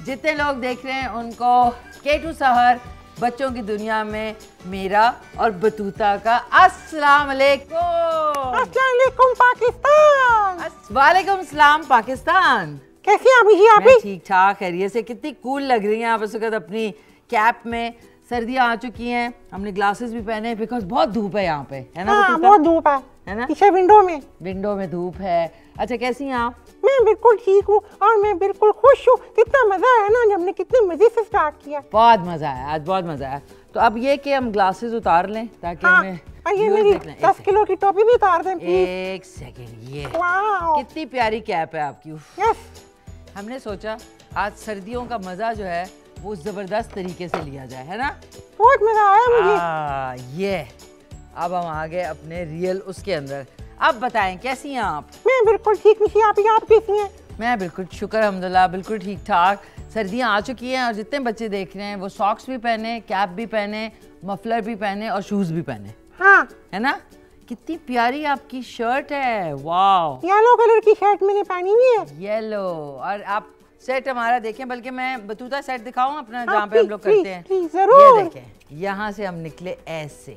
जितने लोग देख रहे हैं उनको K2 सहर बच्चों की दुनिया में मेरा और बतूता का अस्सलाम वालेकुम। अस्सलाम वालेकुम पाकिस्तान। वालेकुम सलाम पाकिस्तान। कैसी हैं अभी जी आप? ठीक ठाक खैरियत से। कितनी कूल लग रही हैं आप इस वक्त अपनी कैप में। सर्दियाँ आ चुकी हैं, हमने ग्लासेस भी पहने हैं बिकॉज बहुत धूप है यहाँ पे, है ना? हाँ, बहुत धूप है ना? पीछे विंडो में धूप है। अच्छा, कैसी हैं आप? मैं बिल्कुल ठीक हूँ और मैं बिल्कुल खुश हूँ। कितना मजा आया ना, हमने कितने मजे से स्टार्ट किया। बहुत मजा आया आज, बहुत मजा आया। तो अब ये कि हम ग्लासेस उतार लें ताकि हमें ये मेरी 10 किलो की टोपी भी उतार दें प्लीज। एक सेकंड, ये कितनी प्यारी कैप है आपकी। यस, हमने सोचा आज सर्दियों का मजा जो है वो जबरदस्त तरीके से लिया जाए, है ना? बहुत मजा आया मुझे। ये अब हम आ गए अपने रियल उसके अंदर। अब बताएं कैसी हैं आप? मैं बिल्कुल ठीक हूँ। आप कैसी हैं? मैं बिल्कुल शुक्र अल्हम्दुलिल्लाह बिल्कुल ठीक ठाक। सर्दियाँ आ चुकी हैं और जितने बच्चे देख रहे हैं वो सॉक्स भी पहने, कैप भी पहने, मफलर भी पहने और शूज भी पहने। हाँ, है ना? कितनी प्यारी आपकी शर्ट है, वाह। येलो कलर की शर्ट मैंने पहनी हुई है। येलो। और आप सेट हमारा देखें, बल्कि मैं बतूता सेट दिखाऊं अपना जहाँ पे हम लोग करते हैं। जरूर। ये देखें, यहाँ से हम निकले ऐसे।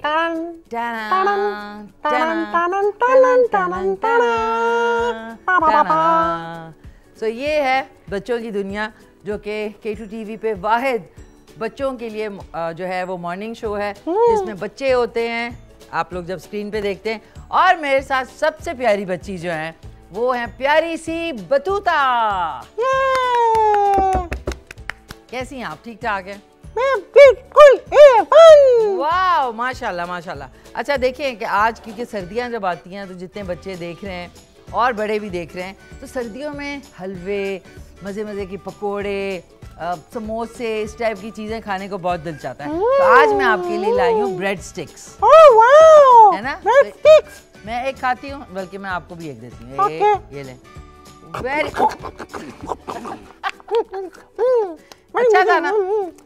तो ये है बच्चों की दुनिया जो कि K2 TV पे वाहिद बच्चों के लिए जो है वो मॉर्निंग शो है जिसमें बच्चे होते हैं, आप लोग जब स्क्रीन पे देखते हैं। और मेरे साथ सबसे प्यारी बच्ची जो है वो है प्यारी सी बतूता। कैसी हैं आप? ठीक ठाक है? मैं बिल्कुल A1। वाह, माशाल्लाह माशाल्लाह। अच्छा, देखें कि आज क्योंकि सर्दियां जब आती हैं तो जितने बच्चे देख रहे हैं और बड़े भी देख रहे हैं, तो सर्दियों में हलवे, मज़े मज़े की पकोड़े, समोसे, इस टाइप की चीज़ें खाने को बहुत दिल चाहता है। तो आज मैं आपके लिए लाई हूँ ब्रेड स्टिक्स। है ना? Bread sticks. मैं एक खाती हूँ, बल्कि मैं आपको भी एक देती हूँ। ये ले। वेरी अच्छा था ना?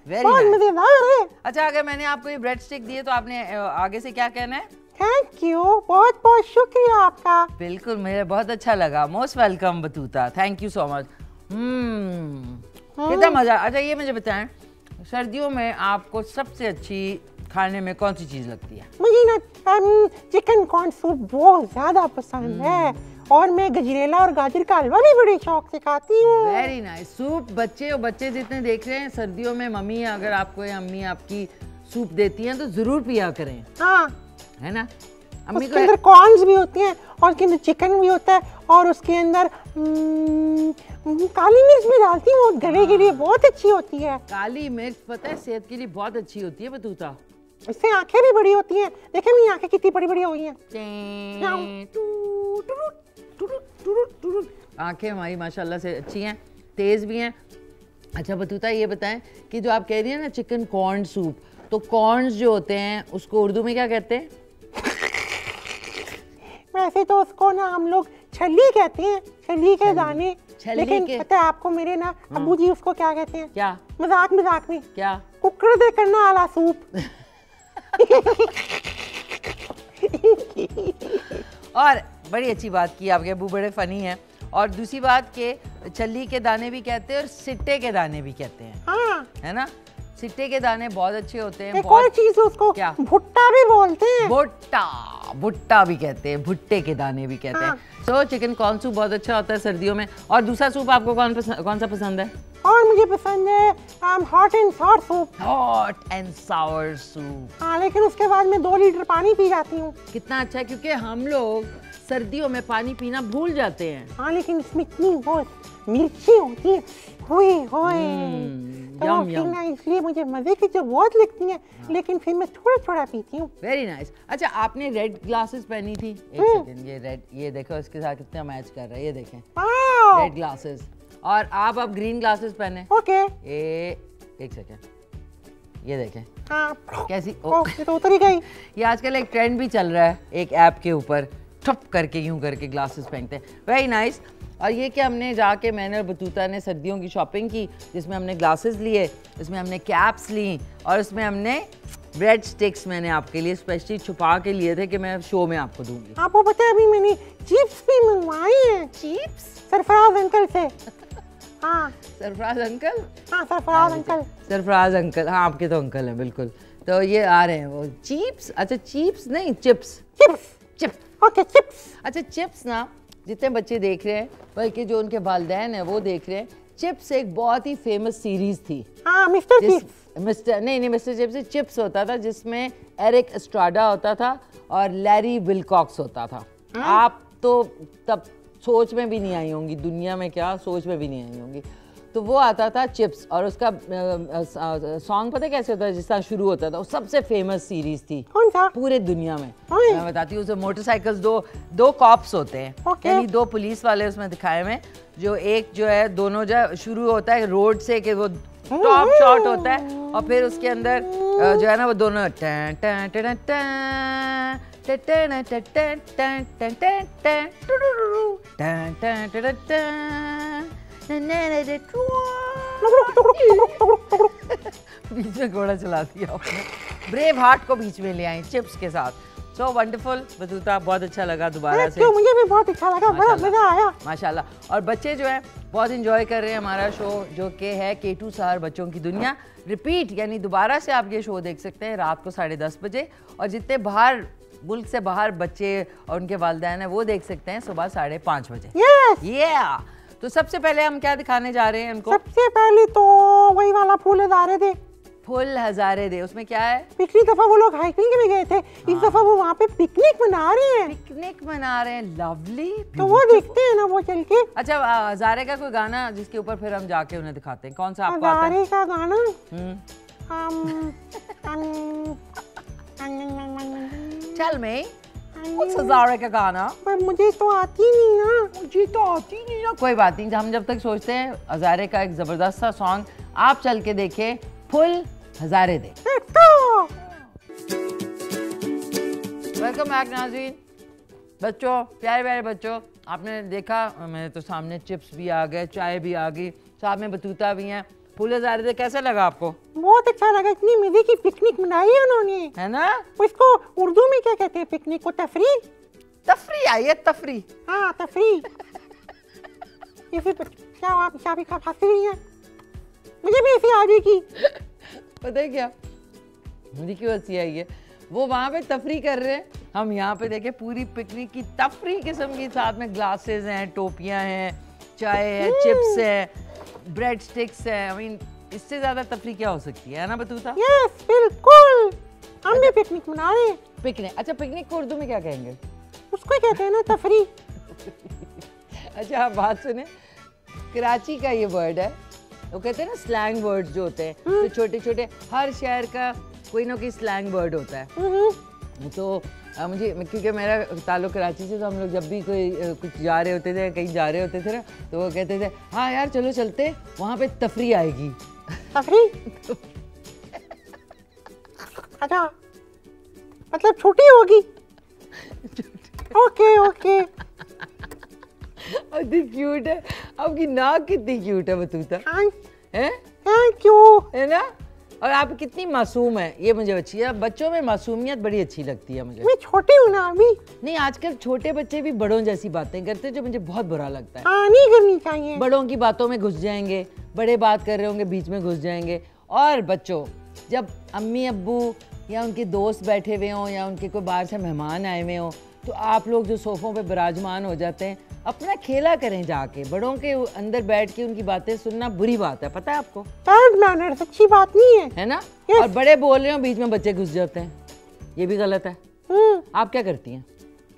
Very nice. अच्छा, अगर मैंने आपको ये ब्रेड स्टिक दिए तो आपने आगे से क्या कहना है? थैंक यू, बहुत बहुत शुक्रिया आपका। बिल्कुल, मुझे बहुत अच्छा लगा। Most welcome Battuta, thank you so much. कितना मजा। अच्छा, ये मुझे बताएं, सर्दियों में आपको सबसे अच्छी खाने में कौन सी चीज लगती है? मुझे ना चिकन कॉर्न सूप बहुत ज्यादा पसंद है और मैं गजरेला और गाजर का हलवा भी बड़े शौक से खाती हूँ। Very nice. सूप बच्चे जितने देख रहे हैं, सर्दियों में मम्मी अगर आपको या अम्मी आपकी सूप देती हैं तो जरूर पिया करें। हाँ, है ना? अम्मी उसके अंदर कॉर्न्स भी होती हैं और उसके अंदर चिकन भी होता है और उसके अंदर काली मिर्च भी डालती हूँ, गले के लिए बहुत अच्छी होती है। काली मिर्च पता है सेहत के लिए बहुत अच्छी होती है बतूता। इससे आंखें भी बड़ी होती हैं। देखें मेरी आंखें कितनी बड़ी बड़ी हुई हैं। आंखें हमारी माशाल्लाह से अच्छी हैं, तेज भी हैं। अच्छा बतूता, ये बताएं कि जो आप कह रही हैं ना चिकन कॉर्न सूप, तो कॉर्न्स जो होते हैं उसको उर्दू में क्या कहते हैं? वैसे तो उसको ना हम लोग छल्ली कहते हैं, छल्ली के दाने। लेकिन पता है आपको मेरे ना अब्बू जी उसको क्या कहते हैं? क्या? मजाक में क्या? कुकर दे करना आला सूप। और बड़ी अच्छी बात की आपके अब्बू, बड़े फनी हैं। और दूसरी बात के छल्ली के दाने भी कहते हैं और सिट्टे के दाने भी कहते हैं। हाँ, है ना? सिट्टे के दाने बहुत अच्छे होते हैं। एक और चीज उसको क्या भुट्टा भी बोलते हैं। भुट्टा भी कहते हैं, भुट्टे के दाने भी कहते हैं। सो चिकन कॉर्न सूप बहुत अच्छा होता है सर्दियों में। और दूसरा सूप आपको कौन सा पसंद है? और मुझे पसंद है hot and Sawar soup. Hot and Sawar soup. हाँ, लेकिन उसके बाद मैं 2 लीटर पानी पी जाती हूँ। कितना अच्छा है, क्योंकि हम लोग सर्दियों में पानी पीना भूल जाते हैं। हाँ, लेकिन इसमें इतनी बहुत मिर्ची होती है, इसलिए मुझे मजे की जो बहुत लगती है। लेकिन फिर मैं थोड़ा पीती हूँ। Very nice. अच्छा, आपने रेड ग्लासेस पहनी थी। एक सेकंड, ये रेड, ये देखो इसके साथ कितना मैच कर रहा है, ये देखें रेड ग्लासेस। और आप अब ग्रीन ग्लासेस पहने। ओके। एक सेकंड, ये देखें। हाँ, कैसी ये तो उतर ही गई। ये आजकल एक ट्रेंड भी चल रहा है, एक ऐप के ऊपर ठप करके यूं करके ग्लासेस पहनते हैं। Very nice. और ये कि हमने जाके, मैंने और बतूता ने सर्दियों की शॉपिंग की, जिसमें हमने ग्लासेस लिए, इसमें हमने कैप्स ली और इसमें हमने ब्रेड स्टिक्स मैंने आपके लिए स्पेशली छुपा के लिए थे कि मैं शो में आपको दूंगी। आपको पता है अभी मैंने चिप्स भी मंगवाई हैं। चिप्स? सरफराज अंकल से। हाँ, सरफराज अंकल। हाँ सरफराज अंकल। सरफराज अंकल, हाँ आपके तो अंकल हैं बिल्कुल। तो ये आ रहे हैं वो चिप्स। अच्छा चिप्स नहीं, चिप्स। Chips okay chips. अच्छा चिप्स ना जितने बच्चे देख रहे हैं, बल्कि जो उनके वालिदैन हैं वो देख रहे हैं, चिप्स एक बहुत ही फेमस सीरीज थी। हाँ mister chips. Mister chips chips होता था जिसमें एरिक एस्ट्राडा होता था और लैरी विलकॉक्स होता था। आप तो तब सोच में भी नहीं आई होंगी, दुनिया में क्या सोच में भी नहीं आई होंगी। तो वो आता था चिप्स और उसका सॉन्ग पता कैसे होता है, जिस तरह शुरू होता था। वो सबसे फेमस सीरीज थी कौन सा? पूरे दुनिया में। मैं बताती हूँ। मोटरसाइकिल्स दो कॉप्स होते हैं, यानी दो पुलिस वाले उसमें दिखाए हुए, जो एक जो है दोनों जो शुरू होता है रोड से कि वो टॉप शॉट होता है और फिर उसके अंदर जो है ना वो दोनों बीच में घोड़ा चला दिया आपने। ब्रेव हार्ट को बीच में ले आई चिप्स के साथ। सो वंडरफुल बतूता, बहुत अच्छा लगा दोबारा से। मुझे भी बहुत अच्छा लगा, बड़ा मजा आया माशाल्लाह। और बच्चे जो है बहुत इंजॉय कर रहे हैं हमारा शो, जो कि है K2 सहर बच्चों की दुनिया। रिपीट यानी दोबारा से आप ये शो देख सकते हैं रात को 10:30 बजे। और जितने बाहर मुल्क से बाहर बच्चे और उनके वालिदैन हैं वो देख सकते हैं सुबह 5:30 बजे। तो सबसे पहले हम क्या दिखाने जा रहे हैं उनको? सबसे पहले तो वही वाला फूल हजारे दे। फुल हजारे दे, उसमें क्या है? पिछली दफा वो लोग हाइकिंग में गए थे, इस दफा वो वहाँ पे पिकनिक मना रहे हैं। पिकनिक मना रहे हैं, लवली। तो वो देखते हैं ना वो चल के। अच्छा हजारे का कोई गाना जिसके ऊपर फिर हम जाके उन्हें दिखाते हैं, कौन सा आपको आता है? हजारे का गाना चल में उस हजारे का गाना, पर मुझे तो आती नहीं ना। मुझे तो आती नहीं ना। कोई बात नहीं, हम जब तक सोचते हैं हजारे का एक जबरदस्त सा सॉन्ग आप चल के देखें, फुल हजारे दे। वेलकम बैक नाज़रीन। बच्चों, प्यारे प्यारे बच्चों, आपने देखा मेरे तो सामने चिप्स भी आ गए, चाय भी आ गई, साथ में बतूता भी हैं। फुल हजारे दे कैसा लगा आपको? बहुत अच्छा लगा, इतनी मजे की पिकनिक मनाई है उन्होंने, है ना? उसको उर्दू में क्या कहते हैं पिकनिक को? तफरी। तफरी आई है, तफरी। हाँ तफरी। क्या आप भी खाती रही हैं? मुझे भी ऐसी आ जाएगी। पता है क्या मुझे क्यों हंसी आई है? वो वहाँ पे तफरी कर रहे हैं, हम यहाँ पे देखे पूरी पिकनिक की तफरी किस्म की, साथ में ग्लासेस हैं, टोपियाँ हैं, चाय है, चिप्स है, ब्रेड स्टिक्स है। आई मीन इससे ज्यादा तफरी क्या हो सकती है ना बतूता? यस बिल्कुल, हम भी पिकनिक मना रहे हैं। पिकनिक, अच्छा पिकनिक को उर्दू में क्या कहेंगे? उसको कहते हैं ना तफरी। अच्छा आप बात सुने, कराची का ये वर्ड है, वो कहते हैं ना स्लैंग वर्ड्स जो होते हैं, तो छोटे छोटे हर शहर का कोई ना कोई स्लैंग वर्ड होता है। तो मुझे क्योंकि मेरा ताल्लुक कराची से, तो हम लोग जब भी कोई कुछ जा रहे होते थे, कहीं जा रहे होते थे ना, तो वो कहते थे हाँ यार चलो चलते, वहाँ पे तफरी आएगी। तफरी? अच्छा मतलब छुट्टी होगी। Okay okay. कितनी क्यूट है आपकी नाक, कितनी क्यूट है बतूता। हैं? क्यों? है ना? और आप कितनी मासूम है, ये मुझे अच्छी है। बच्चों में मासूमियत बड़ी अच्छी लगती है मुझे। मैं छोटी हूँ ना अभी। नहीं, आजकल छोटे बच्चे भी बड़ों जैसी बातें करते हैं, जो मुझे बहुत बुरा लगता है। हाँ, नहीं करनी चाहिए। बड़ों की बातों में घुस जाएंगे, बड़े बात कर रहे होंगे बीच में घुस जाएंगे। और बच्चों, जब अम्मी अब्बू या उनके दोस्त बैठे हुए हों या उनके कोई बाहर से मेहमान आए हुए हों, तो आप लोग जो सोफ़ों पे विराजमान हो जाते हैं, अपना खेला करें जाके। बड़ों के अंदर बैठ के उनकी बातें सुनना बुरी बात है, पता है आपको? बैड मैनर्स अच्छी बात नहीं है ना? और बड़े बोल रहे हो, बीच में बच्चे घुस जाते हैं, ये भी गलत है। आप क्या करती हैं?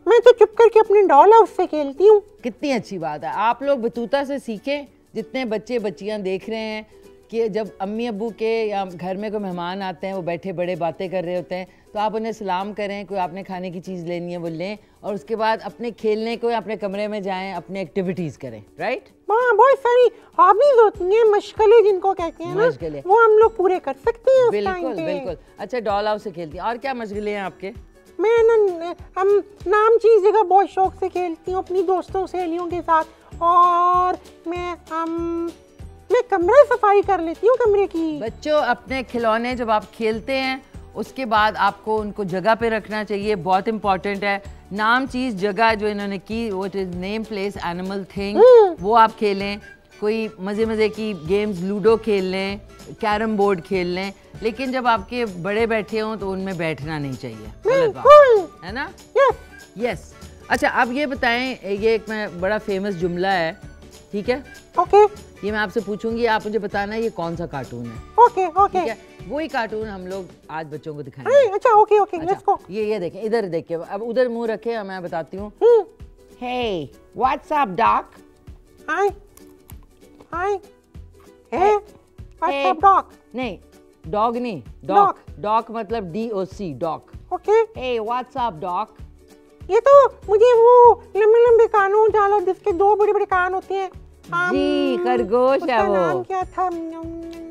मैं तो चुप करके अपने डॉल हाउस से खेलती हूँ। कितनी अच्छी बात है। आप लोग बतूता से सीखें। जितने बच्चे बच्चियाँ देख रहे हैं कि जब अम्मी अब्बू के या घर में कोई मेहमान आते हैं, वो बैठे बड़े बातें कर रहे होते हैं, तो आप उन्हें सलाम करें, कोई आपने खाने की चीज़ लेनी है वो लें, और उसके बाद अपने खेलने को अपने कमरे में जाएं, अपने एक्टिविटीज़ करें। राइट? हाँ, बहुत सारी हॉबीज होती हैं, मशगले जिनको कहते हैं ना, वो हम लोग पूरे कर सकते हैं। बिल्कुल बिल्कुल। अच्छा, डॉल हाउस से खेलती हैं, और क्या मशगले हैं आपके? मैं हम नाम चीज़ जगह बहुत शौक से खेलती हूँ अपनी दोस्तों सहेलियों के साथ, और मैं कमरा सफाई कर लेती हूँ कमरे की। बच्चों, अपने खिलौने जब आप खेलते हैं उसके बाद आपको उनको जगह पे रखना चाहिए, बहुत इंपॉर्टेंट है। नाम चीज़ जगह जो इन्होंने की, वो नेम प्लेस एनिमल थिंग, वो आप खेलें। कोई मज़े मज़े की गेम्स लूडो खेल लें, कैरम बोर्ड खेल लें, लेकिन जब आपके बड़े बैठे हों तो उनमें बैठना नहीं चाहिए। गलत बात है ना? यस। अच्छा, आप ये बताएं, ये एक मैं बड़ा फेमस जुमला है, ठीक है? ओके। ये मैं आपसे पूछूंगी, आप मुझे बताना है ये कौन सा कार्टून है। Okay okay. ठीक है, वही कार्टून हम लोग आज बच्चों को दिखाएंगे। अच्छा ओके ओके, लेट्स गो। ये देखें, इधर देखिए, अब उधर मुंह रखे, मैं बताती हूँ। Hey, what's up, Doc? Hi. Hi. Hey. What's up, Doc? नहीं, डॉग नहीं, Doc. डॉग मतलब DOC, dog. Okay. Hey, what's up, Doc? ये तो मुझे वो लंबे लंबे कानों डाला जिसके 2 बड़े बड़े कान होते हैं। जी, खरगोश है वो। नाम क्या था?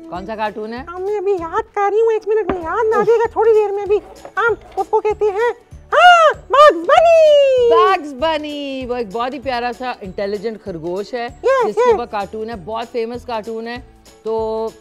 कौन सा कार्टून है? मैं अभी याद कर रही हूँ, 1 मिनट में याद ना आएगा, थोड़ी देर में भी। हम उसको कहते हैं बग्स बनी। बग्स बनी, वो एक बहुत ही प्यारा सा इंटेलिजेंट खरगोश है जिसके ऊपर कार्टून है, बहुत फेमस कार्टून है। तो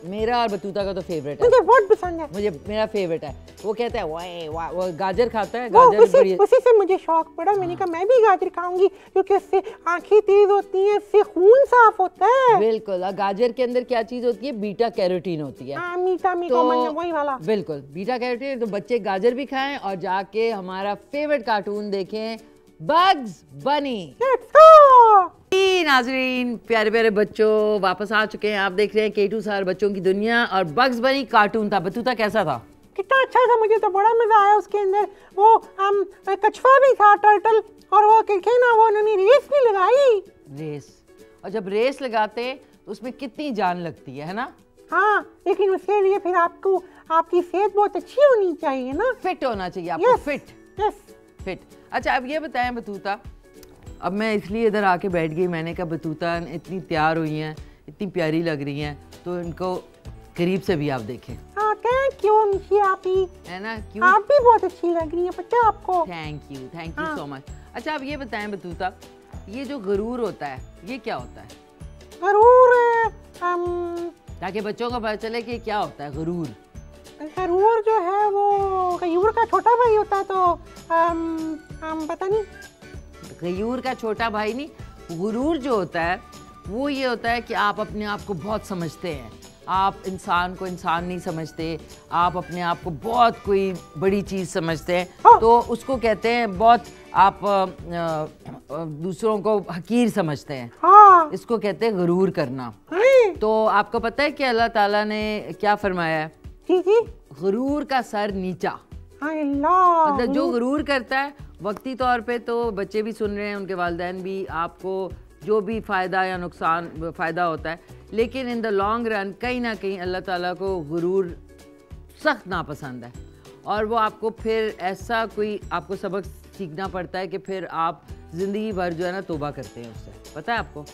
मेरा और बतूता का तो फेवरेट है, मुझे बहुत पसंद है। मुझे मेरा फेवरेट है। वो कहता है वो गाजर खाता है, गाजर उसी से मुझे शौक पड़ा। मैंने कहा मैं भी गाजर खाऊंगी क्योंकि इससे आंखें तेज होती हैं, इससे खून साफ होता है। बिल्कुल, गाजर के अंदर क्या चीज होती है? बीटा कैरोटीन होती है। मीठा मीठा वही वाला। बिल्कुल, बीटा कैरोटीन। तो बच्चे गाजर भी खाएं और जाके हमारा फेवरेट कार्टून देखें, बग्स बनी। नाज़रीन, प्यारे प्यारे बच्चों, वापस आ चुके हैं। आप देख रहे हैं K2 स्टार बच्चों की दुनिया, और बग्स बनी कार्टून था। बतूता कैसा था? कितना अच्छा था, मुझे तो बड़ा मजा आया उसके अंदर। वो कछुआ भी था, टर्टल, और वो क्या ना, वो उन्होंने रेस भी लगाई। रेस, और जब रेस लगाते तो उसमें कितनी जान लगती है ना? हाँ, लेकिन उसके लिए फिर आपको आपकी सेहत बहुत अच्छी होनी चाहिए ना, फिट होना चाहिए आपको। फिट। अच्छा, अब ये बताएं बतूता, अब मैं इसलिए इधर आके बैठ गई, मैंने कहा बतूता इतनी तैयार हुई हैं, इतनी प्यारी लग रही हैं, तो इनको करीब से भी आप देखें। हाँ, थैंक यू मिशी, आप ही है ना? क्यों? आप भी बहुत अच्छी लग रही हैं पता आपको। Thank you so much. अच्छा, अब ये बताएं बतूता, ये जो गरूर होता है ये क्या होता है? गरूर ताकि बच्चों को पता चले कि क्या होता है गरूर। गरूर जो है वो गयूर का छोटा भाई होता है। तो पता नहीं, गयूर का छोटा भाई नहीं, गुरूर जो होता है वो ये होता है कि आप अपने आप को बहुत समझते हैं, आप इंसान को इंसान नहीं समझते, आप अपने आप को बहुत कोई बड़ी चीज़ समझते हैं। हाँ। तो उसको कहते हैं बहुत, आप दूसरों को हकीर समझते हैं। हाँ। इसको कहते हैं गरूर करना। हाँ। तो आपको पता है कि अल्लाह ताला ने क्या फरमाया है? जी। गरूर का सर नीचा। मतलब जो गरूर करता है, वक्ती तौर पे तो बच्चे भी सुन रहे हैं, उनके वालिदैन भी, आपको जो भी फ़ायदा या नुकसान फ़ायदा होता है, लेकिन इन द लॉन्ग रन कहीं ना कहीं अल्लाह ताला को गुरूर सख्त नापसंद है, और वो आपको फिर ऐसा कोई आपको सबक सीखना पड़ता है कि फिर आप ज़िंदगी भर जो है ना तौबा करते हैं उससे। पता है आपको?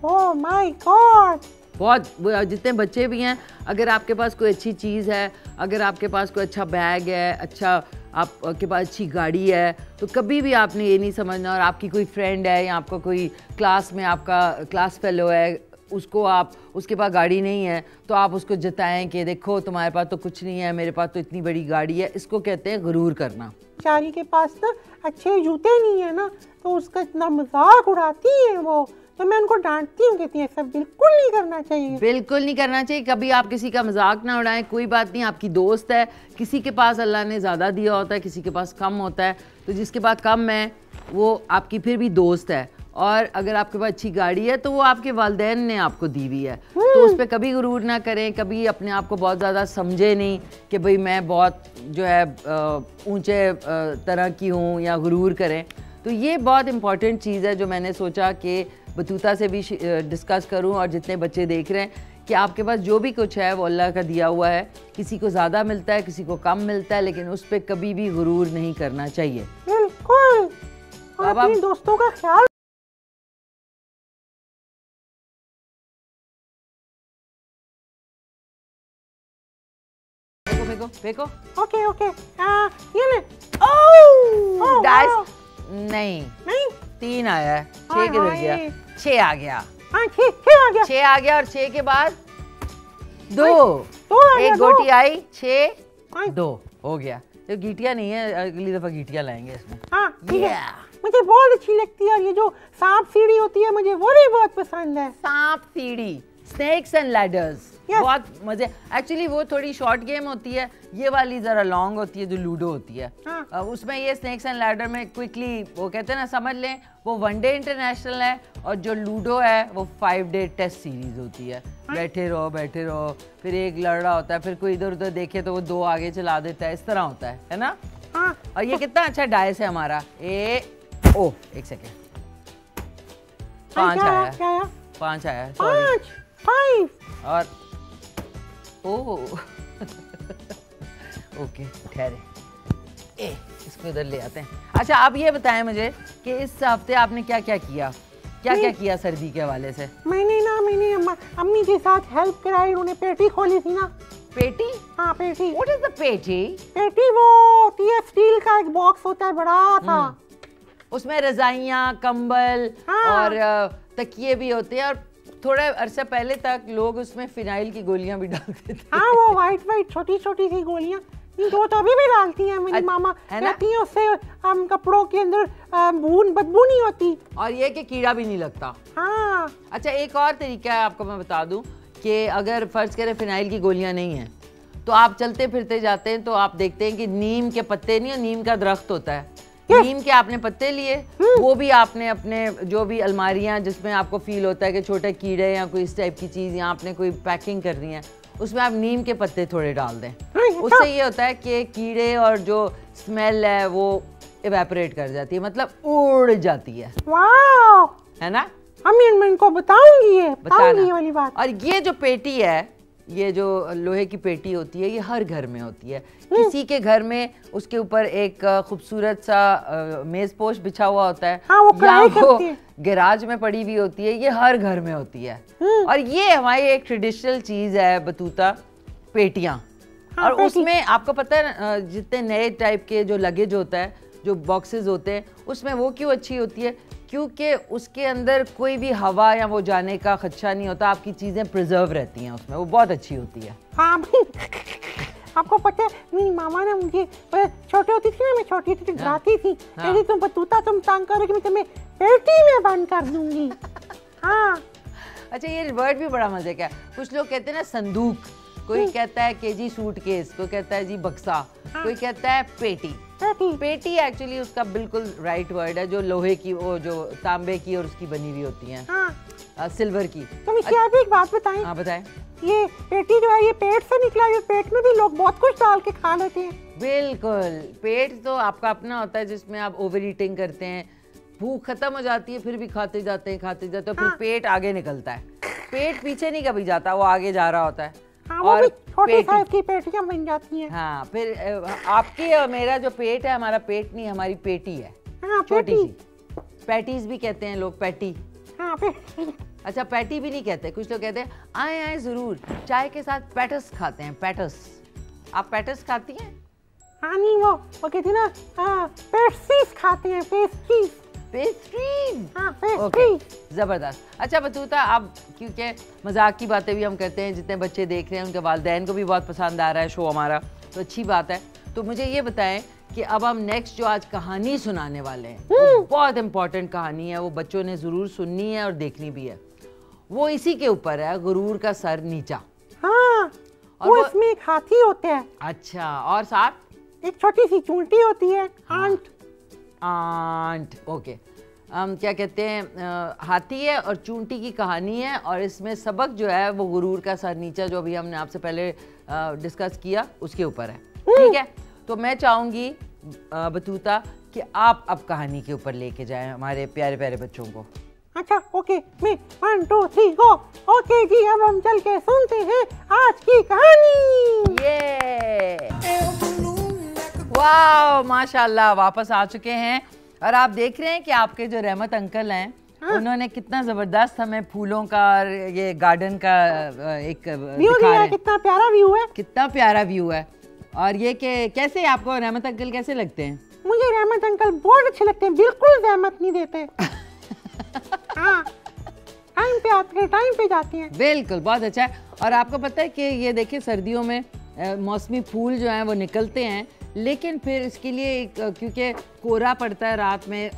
Oh my God. बहुत, जितने बच्चे भी हैं, अगर आपके पास कोई अच्छी चीज़ है, अगर आपके पास कोई अच्छा बैग है, अच्छा आपके पास अच्छी गाड़ी है, तो कभी भी आपने ये नहीं समझना, और आपकी कोई फ्रेंड है या आपका कोई क्लास में आपका क्लास फेलो है, उसके पास गाड़ी नहीं है, तो आप उसको जताएं कि देखो तुम्हारे पास तो कुछ नहीं है, मेरे पास तो इतनी बड़ी गाड़ी है। इसको कहते हैं गुरूर करना। बेचारी के पास ना अच्छे जूते नहीं है ना, तो उसका इतना मजाक उड़ाती है वो, तो मैं उनको डांटती हूँ, कहती है ऐसा बिल्कुल नहीं करना चाहिए। बिल्कुल नहीं करना चाहिए, कभी आप किसी का मजाक ना उड़ाएं। कोई बात नहीं, आपकी दोस्त है, किसी के पास अल्लाह ने ज़्यादा दिया होता है, किसी के पास कम होता है, तो जिसके पास कम है वो आपकी फिर भी दोस्त है, और अगर आपके पास अच्छी गाड़ी है तो वो आपके वालिदैन ने आपको दी हुई है, तो उस पर कभी गुरूर ना करें, कभी अपने आप को बहुत ज़्यादा समझे नहीं कि भाई मैं बहुत जो है ऊंचे तरह की हूँ, या गुरूर करें। तो ये बहुत इम्पॉर्टेंट चीज़ है जो मैंने सोचा कि बतूता से भी डिस्कस करूं, और जितने बच्चे देख रहे हैं कि आपके पास जो भी कुछ है वो अल्लाह का दिया हुआ है, किसी को ज़्यादा मिलता है, किसी को कम मिलता है, लेकिन उस पर कभी भी गुरूर नहीं करना चाहिए। बिल्कुल। और अपने दोस्तों का ख्याल। फेंको। ओके ओके, ये ले। नहीं, 3 आया है, 6 किधर गया? 6 आ गया। हाँ, 6 आ गया। 6 आ गया, और 6 के बाद 2 एक गोटी आई, 6 2 हो गया। तो गीटियाँ नहीं है, अगली दफा गीटियाँ लाएंगे इसमें। हाँ, मुझे बहुत अच्छी लगती है। और ये जो सांप सीढ़ी होती है मुझे वो भी बहुत पसंद है। सांप सीढ़ी, स्नेक्स एंड लैडर्स, बहुत मजे। एक्चुअली वो थोड़ी शॉर्ट गेम होती है, ये वाली जरा लॉन्ग होती है जो लूडो होती है। हाँ। उसमें ये स्नेक्स एंड लैडर में क्विकली वो कहते हैं ना, समझ लें वो 1 डे इंटरनेशनल है, और जो लूडो है वो 5 डे टेस्ट सीरीज होती है। हाँ। बैठे रहो, फिर एक लड़ रहा होता है, फिर कोई इधर उधर देखे तो वो 2 आगे चला देता है, इस तरह होता है ना। हाँ। और ये कितना अच्छा डाइस है हमारा। एक सेकेंड, 5 आया, 5 आया, 5 और ओके ठहरे, इसको इधर ले आते हैं। अच्छा आप ये बताएं मुझे कि इस हफ्ते आपने क्या क्या किया सर्दी के हवाले से। मैंने अम्मी के साथ हेल्प कराई, उन्होंने पेटी खोली थी ना। पेटी? हाँ पेटी। What is the पेटी? पेटी वो होती है, स्टील का एक बॉक्स होता है बड़ा था, उसमें रजाइयाँ, कंबल और तकिए भी होते हैं, और थोड़े अरसे पहले तक लोग उसमें फिनाइल की गोलियां भी डालते थे। हाँ वो वाइट छोटी छोटी सी गोलियां, वो तो अभी भी डालती हैं मेरी मामा, कहती हैं उससे हम कपड़ों के अंदर बदबू नहीं होती, और ये कि कीड़ा भी नहीं लगता। हाँ। अच्छा एक और तरीका है आपको मैं बता दूं कि अगर फर्ज करें फिनाइल की गोलियां नहीं हैं तो आप चलते फिरते जाते हैं तो आप देखते हैं कि नीम के पत्ते नहीं, नीम का दरख्त होता है, नीम के आपने पत्ते लिए, वो भी आपने अपने जो भी अलमारियां जिसमें आपको फील होता है कि छोटे कीड़े या कोई इस टाइप की चीज़ या आपने कोई पैकिंग करनी है, उसमें आप नीम के पत्ते थोड़े डाल दें। उससे ये होता है कि कीड़े और जो स्मेल है वो इवेपोरेट कर जाती है, मतलब उड़ जाती है। वाह, है ना। मैं इनको बताऊंगी ये वाली बात। और ये जो पेटी है, ये जो लोहे की पेटी होती है, ये हर घर में होती है। किसी के घर में उसके ऊपर एक खूबसूरत सा मेज़पोश बिछा हुआ होता है, हाँ, वो गैराज में पड़ी हुई होती है, ये हर घर में होती है। और ये हमारी एक ट्रेडिशनल चीज़ है बतूता, पेटियाँ। हाँ, और उसमें आपको पता है जितने नए टाइप के जो लगेज होता है, जो बॉक्सेस होते हैं, उसमें वो क्यों अच्छी होती है, क्योंकि उसके अंदर कोई भी हवा या वो जाने का खदशा नहीं होता, आपकी चीज़ें प्रिजर्व रहती हैं उसमें, वो बहुत अच्छी होती है। हाँ आपको पता है मेरी मामा ने मुझे छोटी होती थी ना, मैं छोटी थी डराती थी, कहती तुम बतूता तुम तंग करो कि मैं तुम्हें पेटी में बंद कर दूंगी। हाँ। अच्छा ये वर्ड भी बड़ा मजे का है। कुछ लोग कहते हैं ना संदूक, कोई कहता है कि जी सूटकेस, कोई कहता है जी बक्सा, कोई कहता है पेटी। पेटी एक्चुअली उसका बिल्कुल राइट वर्ड है, जो लोहे की, वो जो तांबे की और उसकी बनी हुई होती हैं। हाँ। सिल्वर की। तुम इसके आगे एक बात बताएं। हाँ बताएं। ये पेटी जो है ये पेट से निकला है, पेट में भी लोग बहुत कुछ डाल के खा लेते हैं। बिल्कुल, पेट तो आपका अपना होता है जिसमें आप ओवर ईटिंग करते हैं, भूख खत्म हो जाती है फिर भी खाते जाते हैं फिर पेट आगे निकलता है, पेट पीछे नहीं कभी जाता, वो आगे जा रहा होता है। हाँ, और छोटे साइज की पेटियां बन जाती हैं। हाँ, फिर आपकी और मेरा जो पेट है, हमारा पेट नहीं, हमारी पेटी है। हाँ, छोटी सी। पैटीज भी कहते हैं लोग, पैटी। हाँ, अच्छा पैटी भी नहीं कहते, कुछ लोग कहते हैं आए आए जरूर, चाय के साथ पैटस खाते हैं, पैटस। आप पैटस खाती हैं? हाँ नहीं, वो कहते हैं ना पेस्ट्रीज खाते हैं, पेस्ट्रीज। पेस्ट्रीज? हाँ, पेस्ट्रीज। जबरदस्त। अच्छा बतूता, अब क्योंकि मजाक की बातें भी हम करते हैं, जितने बच्चे देख रहे हैं उनके वालिदैन को भी बहुत पसंद आ रहा है शो हमारा, तो अच्छी बात है। तो मुझे ये बताएं कि अब हम नेक्स्ट जो आज कहानी सुनाने वाले हैं, वो बहुत इंपॉर्टेंट कहानी है, वो बच्चों ने जरूर सुननी है और देखनी भी है। वो इसी के ऊपर है, गुरूर का सर नीचा। हाँ, और वो इसमें एक हाथी होते हैं। अच्छा, और साथ एक छोटी सी चूंटी होती है, आंट। ओके, हम क्या कहते हैं, हाथी है और चूंटी की कहानी है, और इसमें सबक जो है वो गुरूर का सर नीचा, जो अभी हमने आपसे पहले डिस्कस किया, उसके ऊपर है। ठीक है, तो मैं चाहूंगी बतूता कि आप अब कहानी के ऊपर लेके जाएं हमारे प्यारे प्यारे बच्चों को। अच्छा ओके, मैं 1 2 3 गो। ओके जी, अब हम चल के सुनते हैं आज की कहानी। ये वाह, माशाल्लाह, वापस आ चुके हैं। और आप देख रहे हैं कि आपके जो रहमत अंकल हैं, उन्होंने कितना जबरदस्त हमें फूलों का और ये गार्डन का एक व्यू दिया है। कितना प्यारा व्यू है, कितना प्यारा व्यू है। और ये कि कैसे आपको रहमत अंकल कैसे लगते हैं? मुझे रहमत अंकल बहुत अच्छे लगते हैं, बिल्कुल रहमत नहीं देते। हाँ, टाइम पे आते हैं, टाइम पे जाते हैं। बिल्कुल, बहुत अच्छा है। और आपको पता है कि ये देखिए सर्दियों में मौसमी फूल जो हैं वो निकलते हैं, लेकिन फिर इसके लिए क्योंकि कोहरा पड़ता है रात में,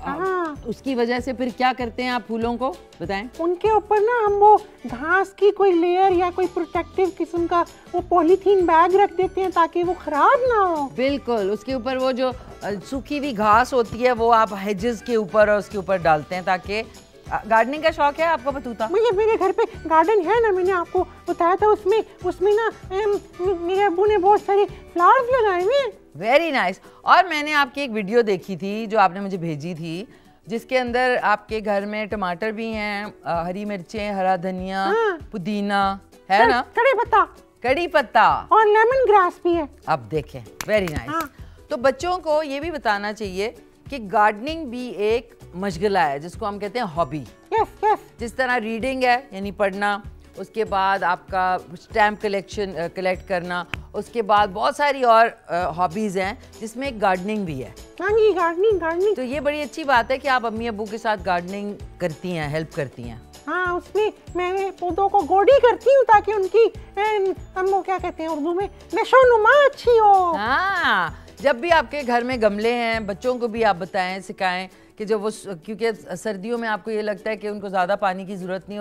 उसकी वजह से फिर क्या करते हैं आप फूलों को बताएं? उनके ऊपर ना हम वो घास की कोई लेयर या कोई प्रोटेक्टिव किस्म का वो पॉलीथीन बैग रख देते हैं ताकि वो खराब ना हो। बिल्कुल, उसके ऊपर वो जो सूखी हुई घास होती है वो आप हेजेस के ऊपर और उसके ऊपर डालते हैं ताकि गार्डनिंग का शौक है आपको बतूता? मुझे मेरे घर पे गार्डन है ना, मैंने आपको बताया था, उसमें ना मेरे अब्बू ने बहुत सारे फ्लावर्स लगाए हुए हैं। Very nice. और मैंने आपकी एक वीडियो देखी थी जो आपने मुझे भेजी थी, जिसके अंदर आपके घर में टमाटर भी हैं, हरी मिर्चें, हरा धनिया, पुदीना है ना, कड़ी पत्ता और लेमन ग्रास भी है। अब देखें, वेरी नाइस। तो बच्चों को ये भी बताना चाहिए कि गार्डनिंग भी एक मशगला है जिसको हम कहते हैं हॉबी। जिस तरह रीडिंग है यानी पढ़ना, उसके बाद आपका स्टैम्प कलेक्ट करना, उसके बाद बहुत सारी और हॉबीज़ हैं जिसमें एक गार्डनिंग भी है। हाँ जी, गार्डनिंग। तो ये बड़ी अच्छी बात है कि आप अम्मी अब्बू के साथ गार्डनिंग करती हैं, हेल्प करती हैं। हाँ, उसमें मैं पौधों को गोडी करती हूँ ताकि उनकी हम वो क्या कहते हैं उर्दू में, नशोनुमा अच्छी हो। हाँ, जब भी आपके घर में गमले हैं, बच्चों को भी आप बताएं, सिखाएं कि जब वो, क्योंकि सर्दियों में आपको ये लगता है कि उनको ज़्यादा पानी की ज़रूरत नहीं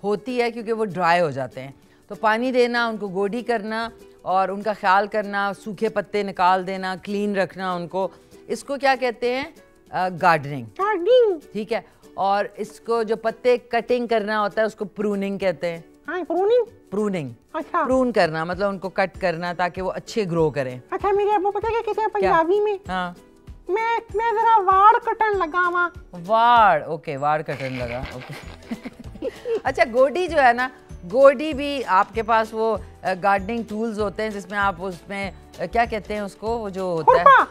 होती है क्योंकि वो ड्राई हो जाते हैं, तो पानी देना, उनको गोडी करना और उनका ख्याल करना, सूखे पत्ते निकाल देना, क्लीन रखना उनको, इसको क्या कहते हैं? गार्डनिंग। ठीक है। और इसको जो पत्ते कटिंग करना होता है उसको प्रूनिंग कहते हैं। हाँ, प्रूनिंग। अच्छा। प्रून करना मतलब उनको कट करना ताकि वो अच्छे ग्रो करें। अच्छा, मेरे अब्बू पता है कैसे पंजाबी में? हाँ, मैं जरा वाड़ कटन लगा वाड़। ओके, वाड़ कटन लगा। ओके। अच्छा, गोडी जो है ना, गोडी भी आपके पास वो गार्डनिंग टूल्स होते हैं जिसमें आप उसमें क्या कहते हैं उसको, वो जो होता है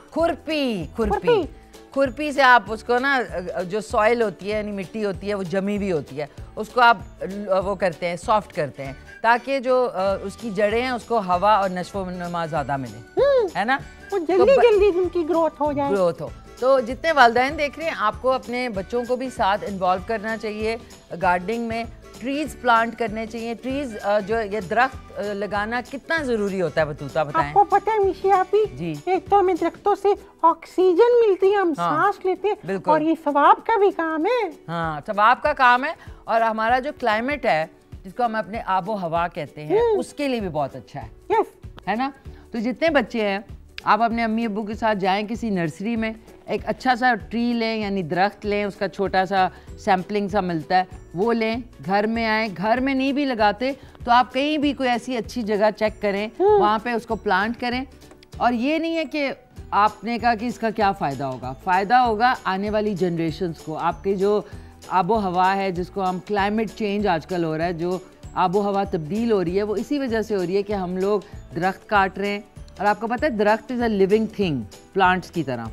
खुरपी से आप उसको ना, जो सॉइल होती है यानी मिट्टी होती है वो जमी भी होती है, उसको आप वो करते हैं, सॉफ्ट करते हैं ताकि जो उसकी जड़ें हैं उसको हवा और नशो नुमा ज़्यादा मिले, है ना, तो जल्दी उनकी ग्रोथ हो। तो जितने वालिदैन देख रहे हैं, आपको अपने बच्चों को भी साथ इन्वॉल्व करना चाहिए गार्डनिंग में। ट्रीज प्लांट करने चाहिए। ट्रीज जो ये दरख्त लगाना कितना जरूरी होता है बतूता, बताएं? आपको पता है मिशी आपी जी, एक तो हमें दरख्तों से ऑक्सीजन मिलती है, हम सांस लेते हैं, और ये सवाब का भी काम है। हाँ, सवाब का काम है। और हमारा जो क्लाइमेट है जिसको हम अपने आबो हवा कहते हैं, उसके लिए भी बहुत अच्छा है। है ना। तो जितने बच्चे हैं, आप अपने अम्मी अब्बू के साथ जाएं किसी नर्सरी में, एक अच्छा सा ट्री लें यानी दरख्त लें, उसका छोटा सा सैम्पलिंग सा मिलता है, वो लें, घर में आए। घर में नहीं भी लगाते तो आप कहीं भी कोई ऐसी अच्छी जगह चेक करें, वहाँ पे उसको प्लांट करें। और ये नहीं है कि आपने कहा कि इसका क्या फ़ायदा होगा, फ़ायदा होगा आने वाली जनरेशन्स को। आपके जो आबो हवा है, जिसको हम क्लाइमेट चेंज आजकल हो रहा है, जो आबो हवा तब्दील हो रही है, वो इसी वजह से हो रही है कि हम लोग दरख्त काट रहे हैं। और आपको पता है दरख्त is a living thing, plants की तरह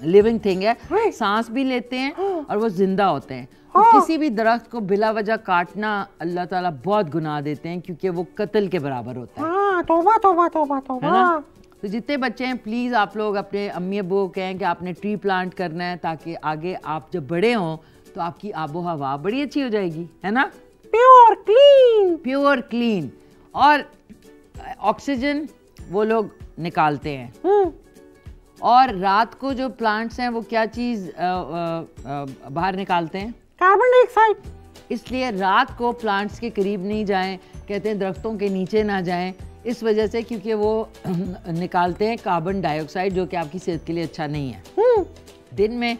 लिविंग थिंग है, सांस भी लेते हैं और वो जिंदा होते हैं। तो किसी भी दरख्त को बिला वजह काटना अल्लाह ताला बहुत गुनाह देते हैं क्योंकि वो कत्ल के बराबर होता है। तौबा तौबा तौबा तौबा। तो जितने बच्चे हैं, प्लीज़ आप लोग अपने अम्मी अब्बू को कहें कि आपने ट्री प्लांट करना है ताकि आगे आप जब बड़े हों तो आपकी आबो हवा बड़ी अच्छी हो जाएगी, है ना। प्योर क्लीन और ऑक्सीजन वो लोग निकालते हैं। और रात को जो प्लांट्स हैं वो क्या चीज़ बाहर निकालते हैं? Carbon dioxide. इसलिए रात को प्लांट्स के करीब नहीं जाएं, कहते हैं दरख्तों के नीचे ना जाएं, इस वजह से क्योंकि वो निकालते हैं कार्बन डाइऑक्साइड जो कि आपकी सेहत के लिए अच्छा नहीं है। दिन में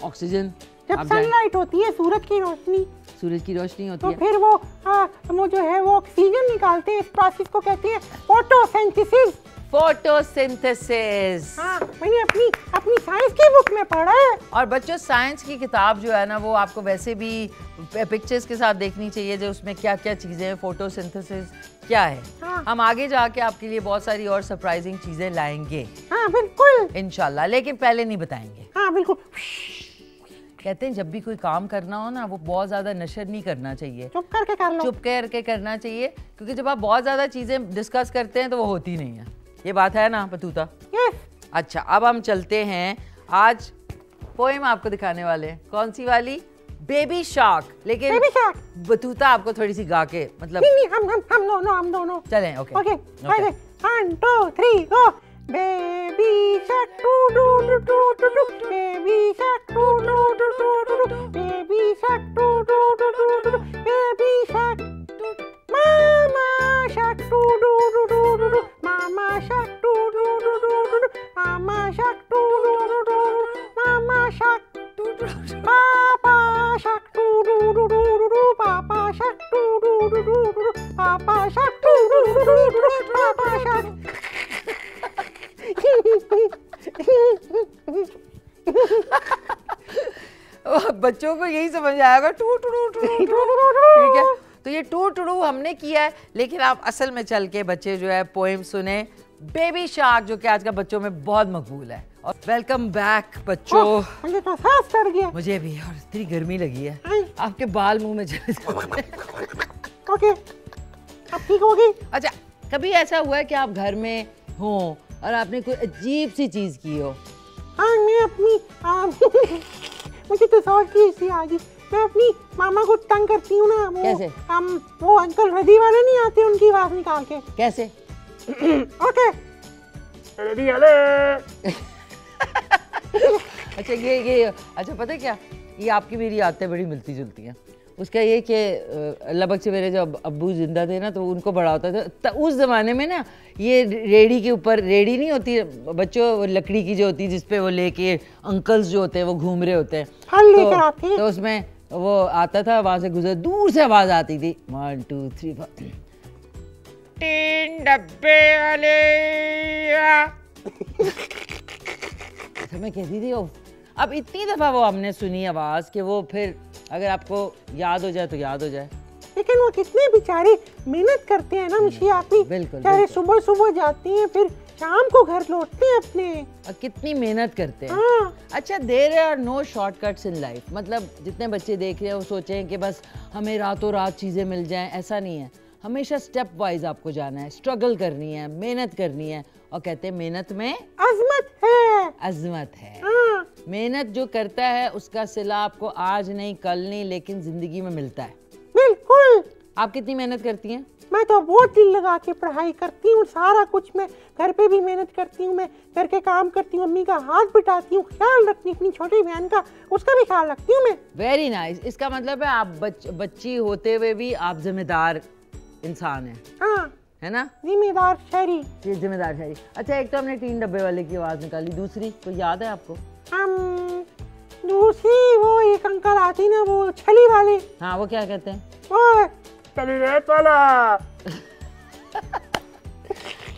ऑक्सीजन, जब सनलाइट होती है, सूरज की रोशनी होती है, तो फिर वो जो है वो ऑक्सीजन निकालते हैं। इस प्रोसेस को कहते हैं फोटोसिंथेसिस। हाँ, मैंने अपनी साइंस की बुक में पढ़ा है। और बच्चों, साइंस की किताब जो है ना, वो आपको वैसे भी पिक्चर्स के साथ देखनी चाहिए जो उसमें क्या क्या चीजें हैं, फोटोसिंथेसिस क्या है। हाँ। हम आगे जाके आपके लिए बहुत सारी और सरप्राइजिंग चीजें लाएंगे। हाँ, बिल्कुल, इंशाल्लाह, लेकिन पहले नहीं बताएंगे। हाँ, बिल्कुल। कहते हैं जब भी कोई काम करना हो ना, वो बहुत ज्यादा नशर नहीं करना चाहिए, चुप करके कर लो। चुप करके करना चाहिए, क्योंकि जब आप बहुत ज्यादा चीजें डिस्कस करते हैं तो वो होती नहीं है। ये बात है ना बतूता? अच्छा, अब हम चलते हैं, आज पोएम आपको दिखाने वाले हैं। कौन सी वाली? Baby shark. लेकिन बतूता आपको थोड़ी सी गा के, मतलब नहीं, हम दोनों चलें। ओके, 1 2 3 गो। Baby shark doo doo doo doo doo doo. Baby shark doo doo doo doo doo doo. Baby shark doo doo doo doo doo doo. Baby shark. Mama shark doo doo doo doo doo doo. Mama shark doo doo doo doo doo doo. Mama shark doo doo doo doo doo. Mama shark. Papa shark doo doo doo doo doo doo. Papa shark doo doo doo doo doo doo. Papa shark doo doo doo doo doo doo. Papa shark. बच्चों को यही समझ आएगा to to to to ठीक है। तो ये to to हमने किया है, लेकिन आप असल में चल के बच्चे जो है पोएम सुने बेबी शार्क, जो कि आजकल बच्चों में बहुत मकबूल है। और वेलकम बैक बच्चों। मुझे तो सांस चढ़ गया। मुझे भी, और इतनी गर्मी लगी है, आपके बाल मुंह में चले जाते हैं। ओके, अब ठीक होगी। अच्छा, कभी ऐसा हुआ है कि आप घर में हो और आपने कोई अजीब सी चीज की हो? हाँ, मैं अपनी मुझे तो सोच की इसी आ गई। मैं अपनी मामा को तंग करती हूँ ना। कैसे? वो अंकल रदी वाले नहीं आते, उनकी आवाज निकाल के। कैसे? ओके। रदी वाले। अच्छा, ये अच्छा, पता है क्या, ये आपकी मेरी आदतें बड़ी मिलती जुलती हैं। उसका ये कि अल्लाह बख्शे मेरे जो अब्बू जिंदा थे ना, तो उनको बड़ा होता था। उस ज़माने में ना ये रेडी के ऊपर, रेडी नहीं होती बच्चों, लकड़ी की जो होती है जिसपे वो लेके अंकल्स जो होते हैं वो घूम रहे होते हैं, तो उसमें वो आता था, वहाँ से गुजर, दूर से आवाज़ आती थी 1 2 3 4 3 डब्बे वाले। मैं कहती थी वो, अब इतनी दफ़ा वो हमने सुनी आवाज़ कि वो फिर अगर आपको याद हो जाए तो याद हो जाए। लेकिन वो कितने बेचारे मेहनत करते हैं ना मिशी आपी। बिल्कुल, बेचारे सुबह सुबह जाते हैं, फिर शाम को घर लौटते हैं अपने, और कितनी मेहनत करते हैं। हाँ। अच्छा, there are no shortcuts in life. मतलब जितने बच्चे देख रहे हैं वो सोचें कि बस हमें रातों रात चीज़ें मिल जाएं, ऐसा नहीं है। हमेशा स्टेप वाइज आपको जाना है, स्ट्रगल करनी है, मेहनत करनी है, और कहते हैं मेहनत में अजमत है। अजमत है। हाँ। मेहनत जो करता है उसका सिला आपको आज नहीं, कल नहीं, लेकिन जिंदगी में मिलता है। बिल्कुल। आप कितनी मेहनत करती हैं? मैं तो बहुत दिल लगा के पढ़ाई करती हूँ, सारा कुछ मैं घर पे भी मेहनत करती हूँ, मैं घर के काम करती हूँ, अम्मी का हाथ बिठाती हूँ, ख्याल रखती हूँ अपनी छोटी बहन का, उसका भी ख्याल रखती हूँ मैं। Very nice. इसका मतलब है आप बच्ची होते हुए भी आप जिम्मेदार इंसान हैं। हाँ, है ना? जिम्मेदार शहरी। ये जिम्मेदार शहरी। अच्छा, एक तो हमने 3 डब्बे वाले की आवाज़ निकाली, दूसरी कोई याद है आपको? दूसरी वो एक अंकल आती ना, वो छली वाले। हाँ, वो क्या कहते हैं? वो चली रेत वाला।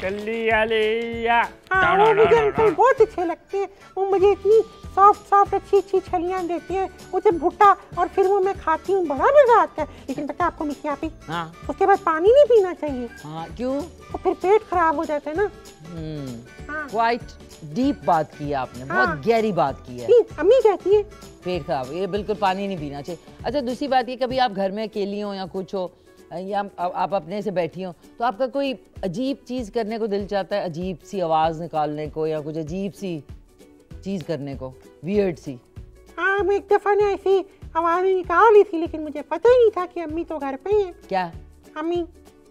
चली आलिया। हाँ, वो मुझे अंकल बहुत अच्छे लगते हैं। वो मुझे इतनी सॉफ्ट सॉफ्ट अच्छी अच्छी छलियाँ देती हैं, उसे भुट्टा, और फिर वो मैं खाती हूँ, बड़ा मजा आता है। लेकिन पता है आपको मिठी आपी, हाँ, उसके बाद पानी नहीं पीना चाहिए। हाँ, क्यों? तो फिर पेट खराब हो जाता है ना। हाँ। क्वाइट डीप बात की है आपने, बहुत हाँ। गहरी बात की है। अम्मी कहती है पेट खराब, ये बिल्कुल पानी नहीं पीना चाहिए। अच्छा, दूसरी बात ये, कभी आप घर में अकेली हो या कुछ हो, या आप अपने से बैठी हो, तो आपका कोई अजीब चीज़ करने को दिल चाहता है, अजीब सी आवाज़ निकालने को, या कुछ अजीब सी चीज़ करने को, वियर्ड सी? हाँ, मैं एक दफ़ा ने ऐसी आवाज़ निकाली थी, लेकिन मुझे पता ही नहीं था कि अम्मी तो घर पे ही है। क्या? अम्मी।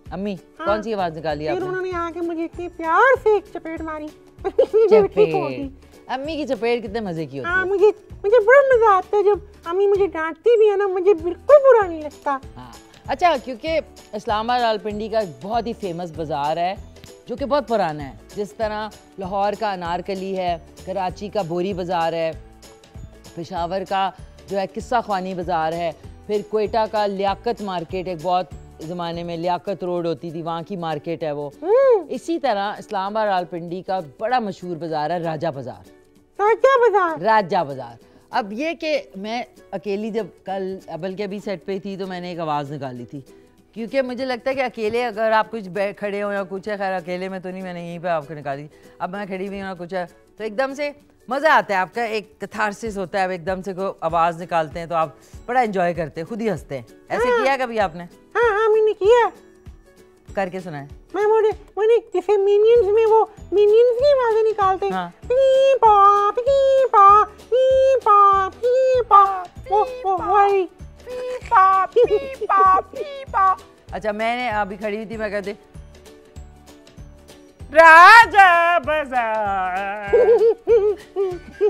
हाँ। कौन सी आवाज़ निकाली आपने? फिर उन्होंने आके मुझे इतने प्यार से एक चपेट मारी। चपेट। अम्मी की चपेट कितने मजे की होती है। हाँ, मुझे बड़ा मजा आता है जब अम्मी मुझे डांटती भी है ना, मुझे बिल्कुल बुरा नहीं लगता। हाँ। अच्छा, क्योंकि इस्लामाबाद रावलपिंडी का बहुत ही फेमस बाज़ार है, जो कि बहुत पुराना है। जिस तरह लाहौर का अनारकली है, कराची का बोरी बाज़ार है, पेशावर का जो है किस्सा ख़वानी बाज़ार है, फिर कोयटा का लियाकत मार्केट, एक बहुत ज़माने में लियाकत रोड होती थी, वहाँ की मार्केट है वो। इसी तरह इस्लामाबाद रावलपिंडी का बड़ा मशहूर बाज़ार है राजा बाज़ार। राजा बाज़ार। राजा बाज़ार। अब ये कि मैं अकेली जब कल बल्कि अभी सेट पे थी, तो मैंने एक आवाज़ निकाली थी, क्योंकि मुझे लगता है कि अकेले अगर आप कुछ खड़े हो या कुछ है, खैर अकेले में तो नहीं, मैंने यहीं पे आपको निकाली। अब मैं खड़ी हुई हूँ, कुछ है, तो एकदम से मज़ा आता है, आपका एक कैथारसिस होता है। अब एकदम से कोई आवाज़ निकालते हैं तो आप बड़ा एंजॉय करते हैं, खुद ही हंसते हैं। ऐसे किया है कभी आपने? हाँ हाँ, मैंने किया। करके सुना है? मैंने जैसे मिनियंस में वो मिनियंस की आवाज़ें निकालते हैं। हाँ। पी पा पी पा पी पा पी पा, वो वाली पी पा पी पा पी पा। अच्छा, मैंने अभी खड़ी हुई थी, मैं कहती राजा बाजार।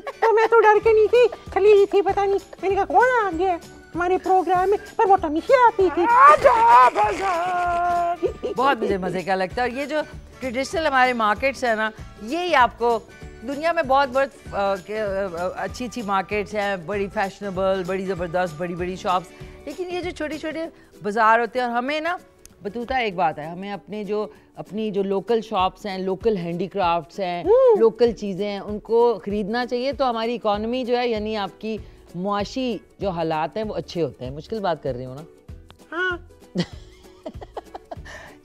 तो मैं तो डर के नीचे चली गई थी, पता नहीं मैंने कहा कौन आ गया हमारे प्रोग्राम में, पर वो तमीशे आती थी। राजा बाजार। बहुत मुझे मजे का लगता है। और ये जो ट्रेडिशनल हमारे मार्केट्स है ना, यही आपको दुनिया में बहुत अच्छी अच्छी मार्केट्स हैं, बड़ी फैशनेबल, बड़ी ज़बरदस्त, बड़ी बड़ी शॉप्स, लेकिन ये जो छोटे छोटे बाज़ार होते हैं। और हमें ना बतूता एक बात है, हमें अपनी जो लोकल शॉप्स हैं, लोकल हैंडीक्राफ्ट्स हैं, लोकल चीज़ें हैं, उनको ख़रीदना चाहिए। तो हमारी इकॉनमी जो है, यानी आपकी मुआशी जो हालात हैं वो अच्छे होते हैं। मुश्किल बात कर रही हूँ ना? हाँ।